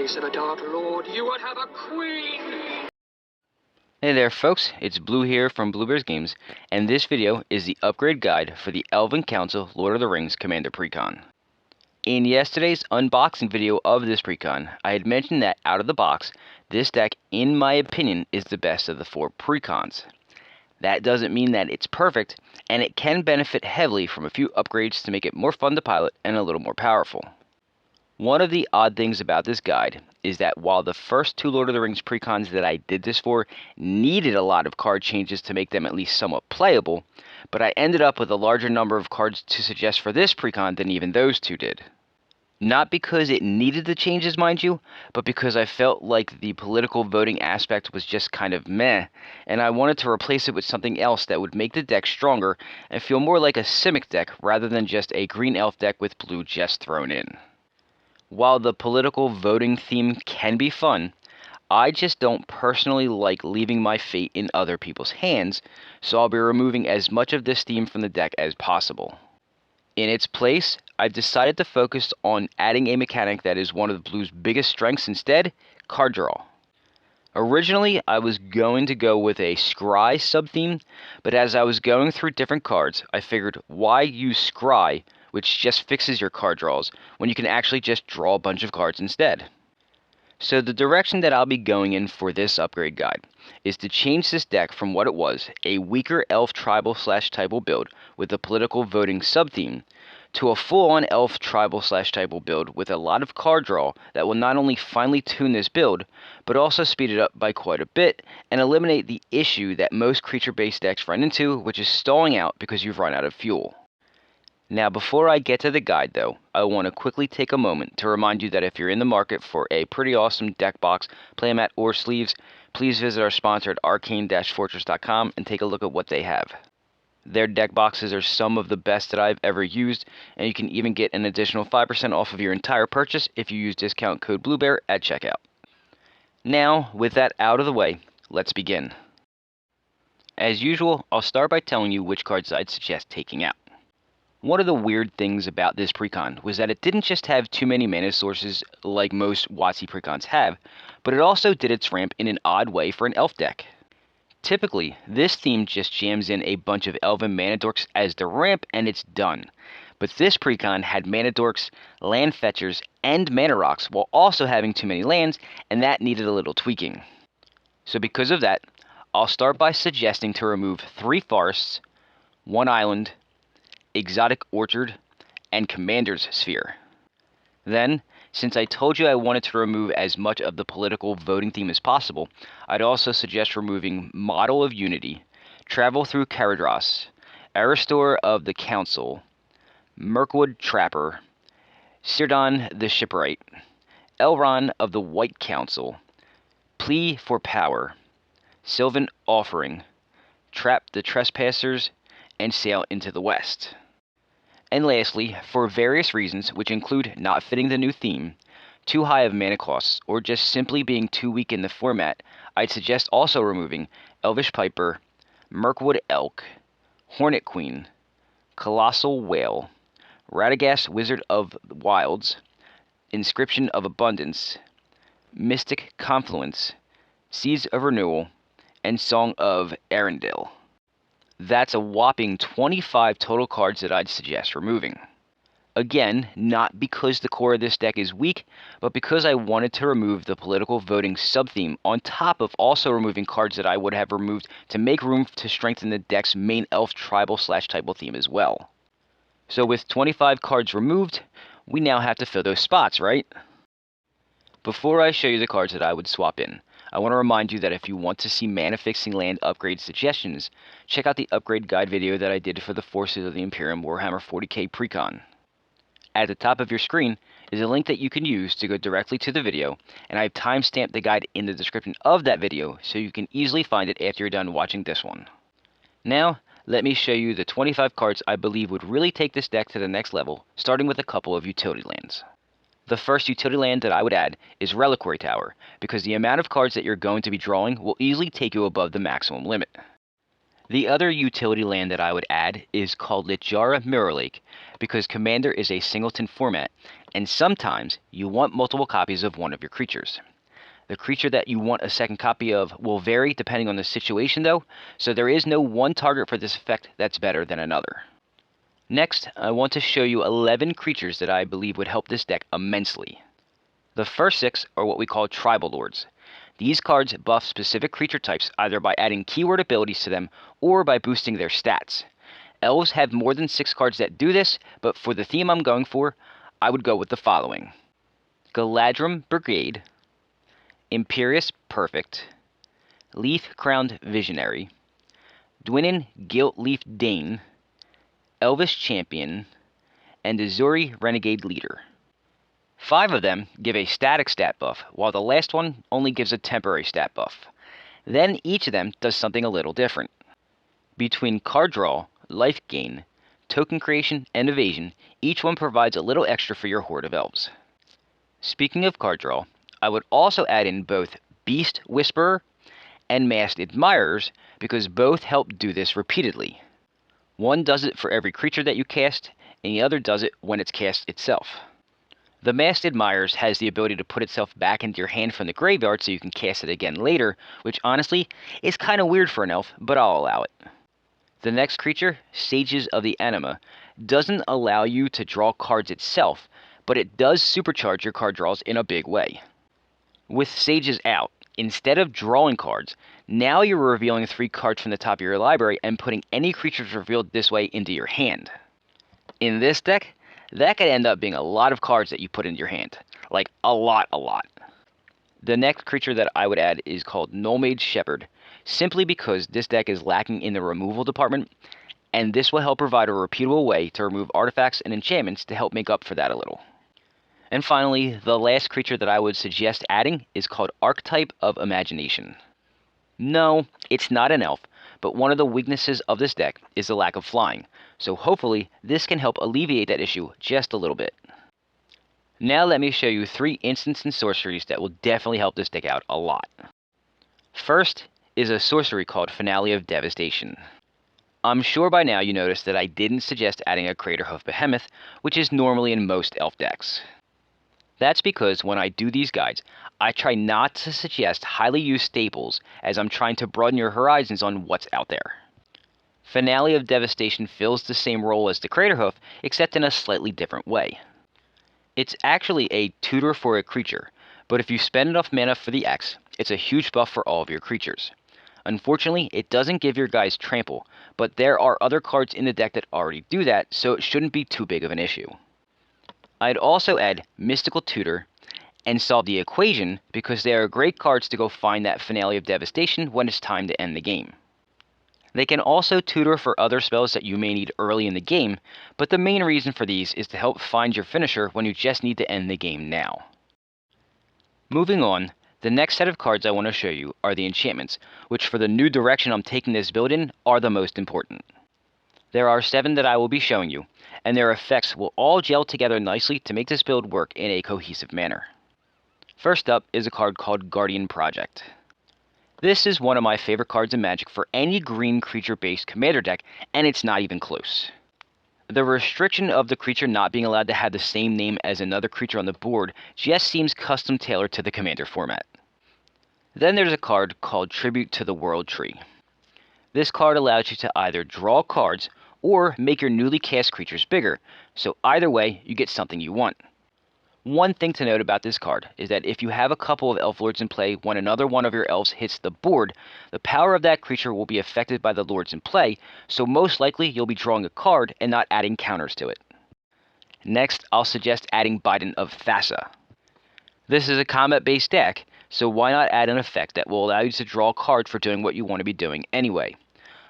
place of a Dark Lord, you would have a queen! Hey there folks, it's Blue here from Bluebears Games, and this video is the upgrade guide for the Elven Council Lord of the Rings Commander Precon. In yesterday's unboxing video of this Precon, I had mentioned that out of the box, this deck, in my opinion, is the best of the 4 Precons. That doesn't mean that it's perfect, and it can benefit heavily from a few upgrades to make it more fun to pilot and a little more powerful. One of the odd things about this guide is that while the first 2 Lord of the Rings Precons that I did this for needed a lot of card changes to make them at least somewhat playable, but I ended up with a larger number of cards to suggest for this Precon than even those 2 did. Not because it needed the changes, mind you, but because I felt like the political voting aspect was just kind of meh, and I wanted to replace it with something else that would make the deck stronger and feel more like a Simic deck rather than just a green elf deck with blue just thrown in. While the political voting theme can be fun, I just don't personally like leaving my fate in other people's hands, so I'll be removing as much of this theme from the deck as possible. In its place, I've decided to focus on adding a mechanic that is one of Blue's biggest strengths instead, card draw. Originally, I was going to go with a Scry sub-theme, but as I was going through different cards, I figured why use Scry, which just fixes your card draws, when you can actually just draw a bunch of cards instead. So the direction that I'll be going in for this upgrade guide is to change this deck from what it was, a weaker elf tribal/typal build with a political voting sub-theme, to a full-on elf tribal/typal build with a lot of card draw that will not only finely tune this build, but also speed it up by quite a bit and eliminate the issue that most creature-based decks run into, which is stalling out because you've run out of fuel. Now, before I get to the guide, though, I want to quickly take a moment to remind you that if you're in the market for a pretty awesome deck box, playmat, or sleeves, please visit our sponsor at arcane-fortress.com and take a look at what they have. Their deck boxes are some of the best that I've ever used, and you can even get an additional 5% off of your entire purchase if you use discount code BLUEBEAR at checkout. Now, with that out of the way, let's begin. As usual, I'll start by telling you which cards I'd suggest taking out. One of the weird things about this Precon was that it didn't just have too many mana sources like most WotC Precons have, but it also did its ramp in an odd way for an elf deck. Typically, this theme just jams in a bunch of Elven mana dorks as the ramp and it's done. But this Precon had mana dorks, land fetchers, and mana rocks while also having too many lands, and that needed a little tweaking. So because of that, I'll start by suggesting to remove 3 forests, 1 island, Exotic Orchard, and Commander's Sphere. Then, since I told you I wanted to remove as much of the political voting theme as possible, I'd also suggest removing Model of Unity, Travel Through Caradhras, Aristor of the Council, Mirkwood Trapper, Círdan the Shipwright, Elrond of the White Council, Plea for Power, Sylvan Offering, Trap the Trespassers, and Sail into the West. And lastly, for various reasons, which include not fitting the new theme, too high of mana costs, or just simply being too weak in the format, I'd suggest also removing Elvish Piper, Mirkwood Elk, Hornet Queen, Colossal Whale, Radagast Wizard of the Wilds, Inscription of Abundance, Mystic Confluence, Seeds of Renewal, and Song of Arendelle. That's a whopping 25 total cards that I'd suggest removing. Again, not because the core of this deck is weak, but because I wanted to remove the political voting sub-theme on top of also removing cards that I would have removed to make room to strengthen the deck's main elf tribal/typal theme as well. So with 25 cards removed, we now have to fill those spots, right? Before I show you the cards that I would swap in, I want to remind you that if you want to see mana-fixing land upgrade suggestions, check out the upgrade guide video that I did for the Forces of the Imperium Warhammer 40k Precon. At the top of your screen is a link that you can use to go directly to the video, and I've timestamped the guide in the description of that video so you can easily find it after you're done watching this one. Now, let me show you the 25 cards I believe would really take this deck to the next level, starting with a couple of utility lands. The first utility land that I would add is Reliquary Tower, because the amount of cards that you're going to be drawing will easily take you above the maximum limit. The other utility land that I would add is called Lichara Mirror Lake, because Commander is a singleton format, and sometimes you want multiple copies of one of your creatures. The creature that you want a second copy of will vary depending on the situation though, so there is no one target for this effect that's better than another. Next, I want to show you 11 creatures that I believe would help this deck immensely. The first 6 are what we call Tribal Lords. These cards buff specific creature types either by adding keyword abilities to them or by boosting their stats. Elves have more than 6 cards that do this, but for the theme I'm going for, I would go with the following: Galadrim Brigade, Imperious Perfect, Leaf-Crowned Visionary, Dwynnin Gilt-Leaf Dane, Elvish Champion, and Azuri Renegade Leader. 5 of them give a static stat buff, while the last one only gives a temporary stat buff. Then each of them does something a little different. Between card draw, life gain, token creation, and evasion, each one provides a little extra for your horde of elves. Speaking of card draw, I would also add in both Beast Whisperer and Masked Admirers, because both help do this repeatedly. One does it for every creature that you cast, and the other does it when it's cast itself. The Masked Admirers has the ability to put itself back into your hand from the graveyard so you can cast it again later, which honestly is kind of weird for an elf, but I'll allow it. The next creature, Sages of the Anima, doesn't allow you to draw cards itself, but it does supercharge your card draws in a big way. With Sages out, instead of drawing cards, now you're revealing 3 cards from the top of your library and putting any creatures revealed this way into your hand. In this deck, that could end up being a lot of cards that you put into your hand. Like, a lot. The next creature that I would add is called Nullmage Shepherd, simply because this deck is lacking in the removal department, and this will help provide a repeatable way to remove artifacts and enchantments to help make up for that a little. And finally, the last creature that I would suggest adding is called Archetype of Imagination. No, it's not an elf, but one of the weaknesses of this deck is the lack of flying, so hopefully this can help alleviate that issue just a little bit. Now let me show you 3 instants and sorceries that will definitely help this deck out a lot. First is a sorcery called Finale of Devastation. I'm sure by now you noticed that I didn't suggest adding a Craterhoof Behemoth, which is normally in most elf decks. That's because when I do these guides, I try not to suggest highly used staples, as I'm trying to broaden your horizons on what's out there. Finale of Devastation fills the same role as the Craterhoof, except in a slightly different way. It's actually a tutor for a creature, but if you spend enough mana for the X, it's a huge buff for all of your creatures. Unfortunately, it doesn't give your guys trample, but there are other cards in the deck that already do that, so it shouldn't be too big of an issue. I'd also add Mystical Tutor and Solve the Equation, because they are great cards to go find that Finale of Devastation when it's time to end the game. They can also tutor for other spells that you may need early in the game, but the main reason for these is to help find your finisher when you just need to end the game now. Moving on, the next set of cards I want to show you are the enchantments, which for the new direction I'm taking this build in are the most important. There are 7 that I will be showing you, and their effects will all gel together nicely to make this build work in a cohesive manner. First up is a card called Guardian Project. This is one of my favorite cards in Magic for any green creature-based commander deck, and it's not even close. The restriction of the creature not being allowed to have the same name as another creature on the board just seems custom tailored to the commander format. Then there's a card called Tribute to the World Tree. This card allows you to either draw cards or make your newly cast creatures bigger, so either way you get something you want. One thing to note about this card is that if you have a couple of elf lords in play when another one of your elves hits the board, the power of that creature will be affected by the lords in play, so most likely you'll be drawing a card and not adding counters to it. Next, I'll suggest adding Bident of Thassa. This is a combat-based deck, so why not add an effect that will allow you to draw cards for doing what you want to be doing anyway.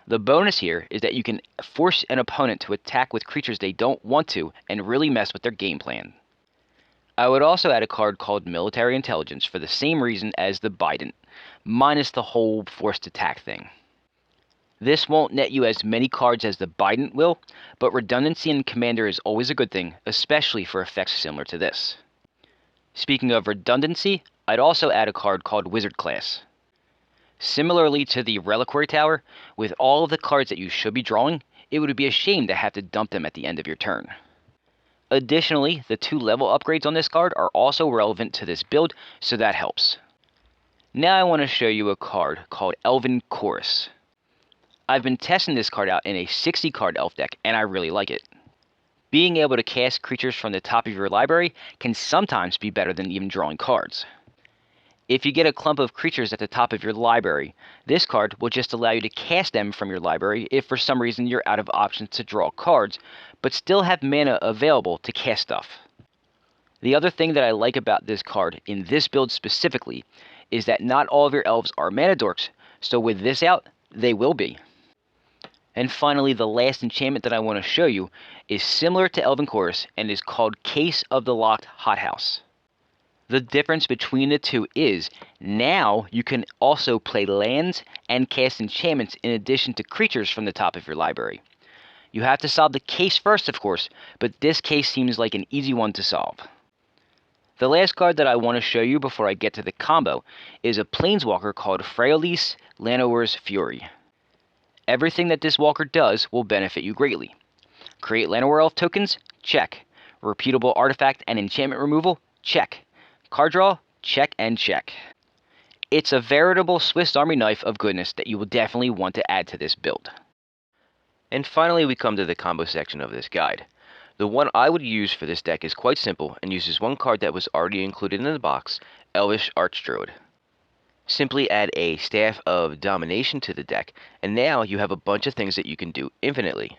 The bonus here is that you can force an opponent to attack with creatures they don't want to and really mess with their game plan. I would also add a card called Military Intelligence for the same reason as the Bident, minus the whole forced attack thing. This won't net you as many cards as the Bident will, but redundancy in Commander is always a good thing, especially for effects similar to this. Speaking of redundancy, I'd also add a card called Wizard Class. Similarly to the Reliquary Tower, with all of the cards that you should be drawing, it would be a shame to have to dump them at the end of your turn. Additionally, the 2 level upgrades on this card are also relevant to this build, so that helps. Now I want to show you a card called Elven Chorus. I've been testing this card out in a 60 card elf deck, and I really like it. Being able to cast creatures from the top of your library can sometimes be better than even drawing cards. If you get a clump of creatures at the top of your library, this card will just allow you to cast them from your library if for some reason you're out of options to draw cards, but still have mana available to cast stuff. The other thing that I like about this card, in this build specifically, is that not all of your elves are mana dorks, so with this out, they will be. And finally, the last enchantment that I want to show you is similar to Elven Chorus and is called Case of the Locked Hothouse. The difference between the two is, now you can also play lands and cast enchantments in addition to creatures from the top of your library. You have to solve the case first, of course, but this case seems like an easy one to solve. The last card that I want to show you before I get to the combo is a Planeswalker called Freyalise Llanowar's Fury. Everything that this walker does will benefit you greatly. Create Llanowar Elf tokens? Check. Repeatable artifact and enchantment removal? Check. Card draw? Check and check. It's a veritable Swiss Army knife of goodness that you will definitely want to add to this build. And finally we come to the combo section of this guide. The one I would use for this deck is quite simple and uses one card that was already included in the box, Elvish Archdruid. Simply add a Staff of Domination to the deck, and now you have a bunch of things that you can do infinitely.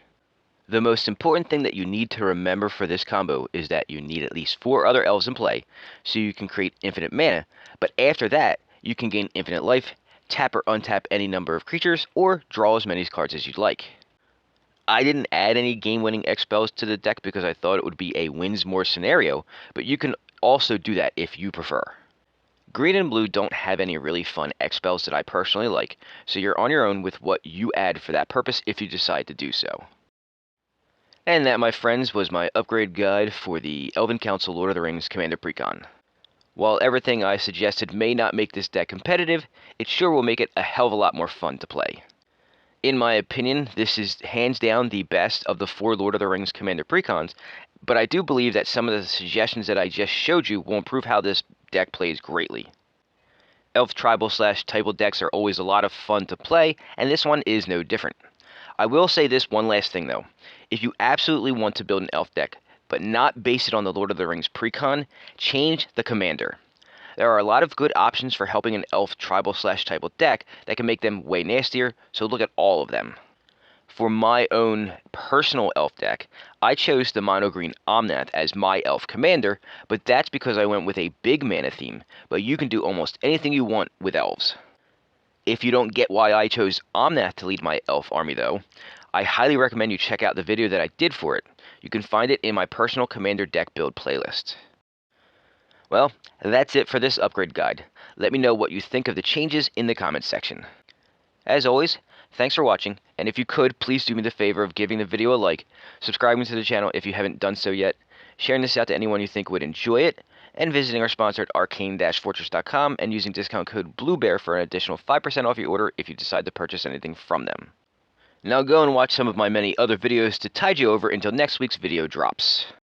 The most important thing that you need to remember for this combo is that you need at least 4 other elves in play, so you can create infinite mana, but after that, you can gain infinite life, tap or untap any number of creatures, or draw as many cards as you'd like. I didn't add any game-winning X spells to the deck because I thought it would be a wins more scenario, but you can also do that if you prefer. Green and blue don't have any really fun X spells that I personally like, so you're on your own with what you add for that purpose if you decide to do so. And that, my friends, was my upgrade guide for the Elven Council Lord of the Rings Commander Precon. While everything I suggested may not make this deck competitive, it sure will make it a hell of a lot more fun to play. In my opinion, this is hands down the best of the 4 Lord of the Rings Commander Precons, but I do believe that some of the suggestions that I just showed you will improve how this deck plays greatly. Elf tribal/typal decks are always a lot of fun to play, and this one is no different. I will say this one last thing though. If you absolutely want to build an elf deck, but not base it on the Lord of the Rings Precon, change the commander. There are a lot of good options for helping an elf tribal/typal deck that can make them way nastier, so look at all of them. For my own personal elf deck, I chose the mono green Omnath as my elf commander, but that's because I went with a big mana theme, but you can do almost anything you want with elves. If you don't get why I chose Omnath to lead my elf army though, I highly recommend you check out the video that I did for it. You can find it in my personal commander deck build playlist. Well, that's it for this upgrade guide. Let me know what you think of the changes in the comments section. As always, thanks for watching, and if you could, please do me the favor of giving the video a like, subscribing to the channel if you haven't done so yet, sharing this out to anyone you think would enjoy it, and visiting our sponsor at arcane-fortress.com and using discount code BLUEBEAR for an additional 5% off your order if you decide to purchase anything from them. Now go and watch some of my many other videos to tide you over until next week's video drops.